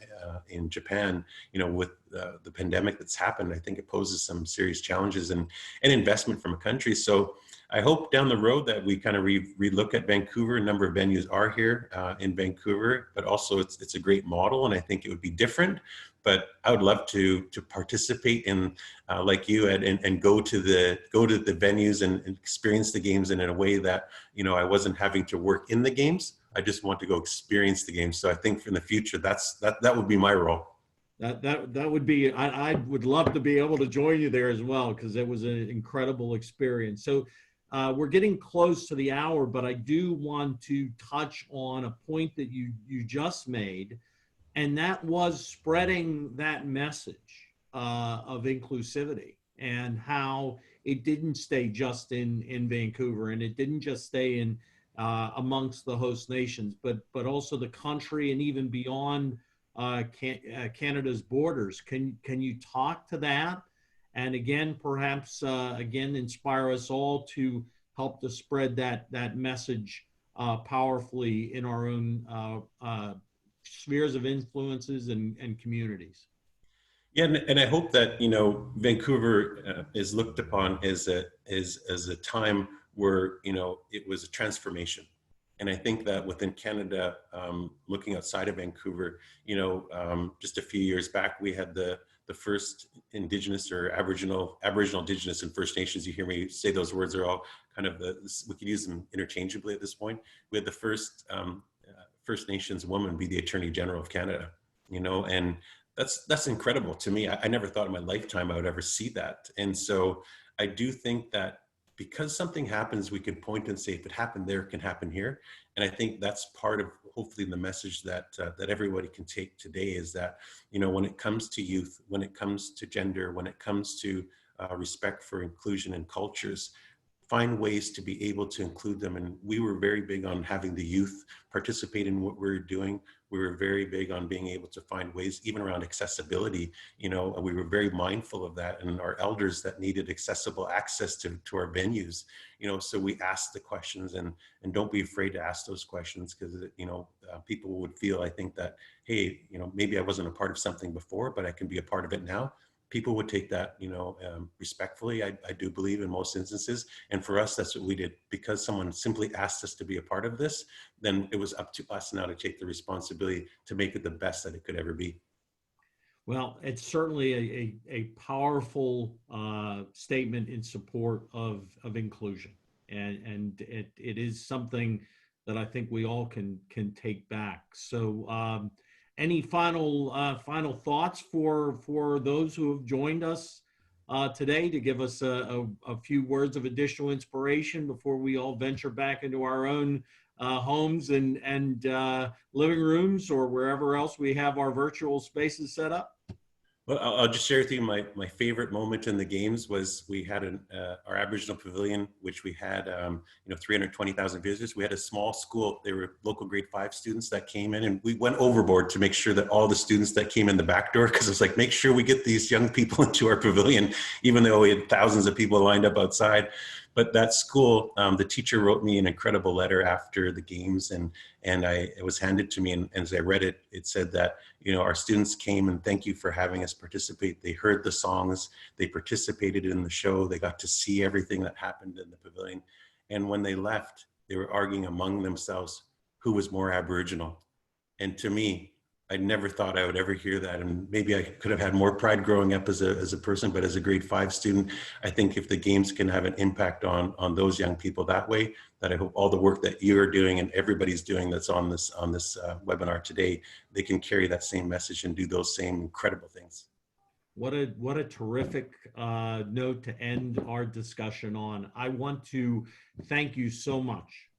in Japan. With the pandemic that's happened, I think it poses some serious challenges and investment from a country. So I hope down the road that we kind of relook at Vancouver. A number of venues are here in Vancouver, but also it's a great model, and I think it would be different. But I would love to participate in, like you, Ed, and go to the venues and experience the games in a way that I wasn't having to work in the games. I just want to go experience the games. So I think in the future that would be my role. That would be. I would love to be able to join you there as well, because it was an incredible experience. So. We're getting close to the hour, but I do want to touch on a point that you just made, and that was spreading that message of inclusivity, and how it didn't stay just in Vancouver, and it didn't just stay in amongst the host nations, but also the country and even beyond Canada's borders. Can you talk to that? And again, perhaps, inspire us all to help to spread that message powerfully in our own spheres of influences and communities. Yeah, and I hope that Vancouver is looked upon as a time where it was a transformation. And I think that within Canada, looking outside of Vancouver, just a few years back, we had the first Indigenous or Aboriginal, Indigenous, and First Nations. You hear me say those words are all kind of we could use them interchangeably at this point. We had the first First Nations woman be the Attorney General of Canada, and that's incredible to me. I never thought in my lifetime I would ever see that. And so I do think that because something happens, we can point and say, if it happened there, it can happen here. And I think that's part of hopefully the message that that everybody can take today is that, you know, when it comes to youth, when it comes to gender, when it comes to respect for inclusion and cultures, find ways to be able to include them. And we were very big on having the youth participate in what we're doing. We were very big on being able to find ways, even around accessibility. You know, we were very mindful of that, and our elders that needed accessible access to our venues, you know, so we asked the questions, and don't be afraid to ask those questions, because, you know, people would feel, I think, that, hey, you know, maybe I wasn't a part of something before, but I can be a part of it now. People would take that, you know, respectfully, I do believe, in most instances. And for us, that's what we did. Because someone simply asked us to be a part of this, then it was up to us now to take the responsibility to make it the best that it could ever be. Well, it's certainly a powerful statement in support of inclusion. And it is something that I think we all can take back. So any final thoughts for those who have joined us today, to give us a few words of additional inspiration before we all venture back into our own homes and living rooms, or wherever else we have our virtual spaces set up? Well, I'll just share with you my favorite moment in the games was we had our Aboriginal pavilion, which we had, 320,000 visitors. We had a small school. They were local grade 5 students that came in, and we went overboard to make sure that all the students that came in the back door, because it's like, make sure we get these young people into our pavilion, even though we had thousands of people lined up outside. But that school, the teacher wrote me an incredible letter after the games, and it was handed to me. And as I read it, it said that, you know, our students came and thank you for having us participate. They heard the songs, they participated in the show, they got to see everything that happened in the pavilion. And when they left, they were arguing among themselves who was more Aboriginal. And to me, I never thought I would ever hear that. And maybe I could have had more pride growing up as a person, but as a grade 5 student, I think if the games can have an impact on those young people that way, that I hope all the work that you're doing and everybody's doing that's on this webinar today, they can carry that same message and do those same incredible things. What a terrific note to end our discussion on. I want to thank you so much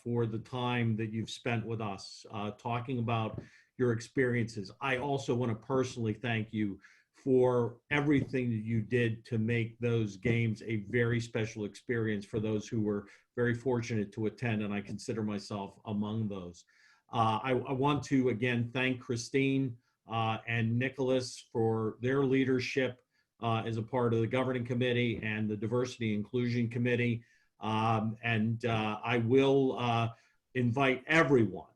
for the time that you've spent with us talking about your experiences. I also want to personally thank you for everything that you did to make those games a very special experience for those who were very fortunate to attend, and I consider myself among those. I want to again thank Christine and Nicholas for their leadership as a part of the governing committee and the diversity inclusion committee. I will invite everyone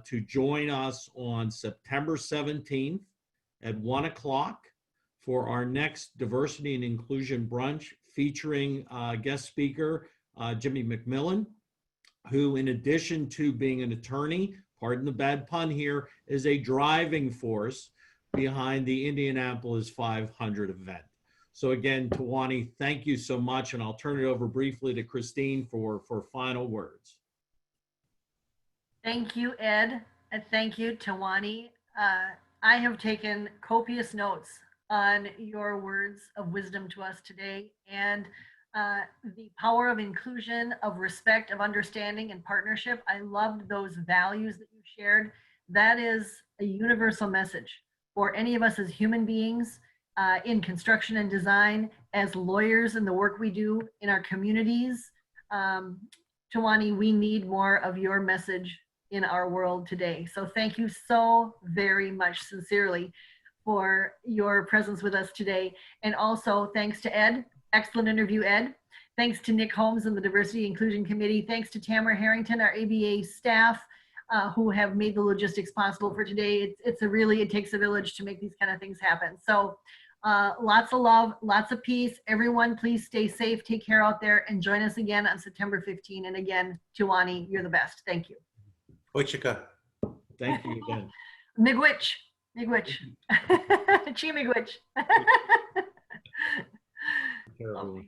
to join us on September 17th at 1 o'clock for our next diversity and inclusion brunch, featuring guest speaker Jimmy McMillan, who, in addition to being an attorney, pardon the bad pun here, is a driving force behind the Indianapolis 500 event. So again, Tewanee, thank you so much, and I'll turn it over briefly to Christine for final words. Thank you, Ed, and thank you, Tewanee. I have taken copious notes on your words of wisdom to us today, and the power of inclusion, of respect, of understanding, and partnership. I loved those values that you shared. That is a universal message for any of us as human beings, in construction and design, as lawyers in the work we do in our communities. Tewanee, we need more of your message in our world today. So thank you so very much, sincerely, for your presence with us today. And also thanks to Ed. Excellent interview, Ed. Thanks to Nick Holmes and the Diversity Inclusion Committee. Thanks to Tamara Harrington, our ABA staff, who have made the logistics possible for today. It takes a village to make these kind of things happen. So lots of love, lots of peace. Everyone, please stay safe, take care out there, and join us again on September 15. And again, Tewanee, you're the best. Thank you. Oichika. Thank you again. Miigwech. Miigwech. Chi miigwech. Take care, everyone.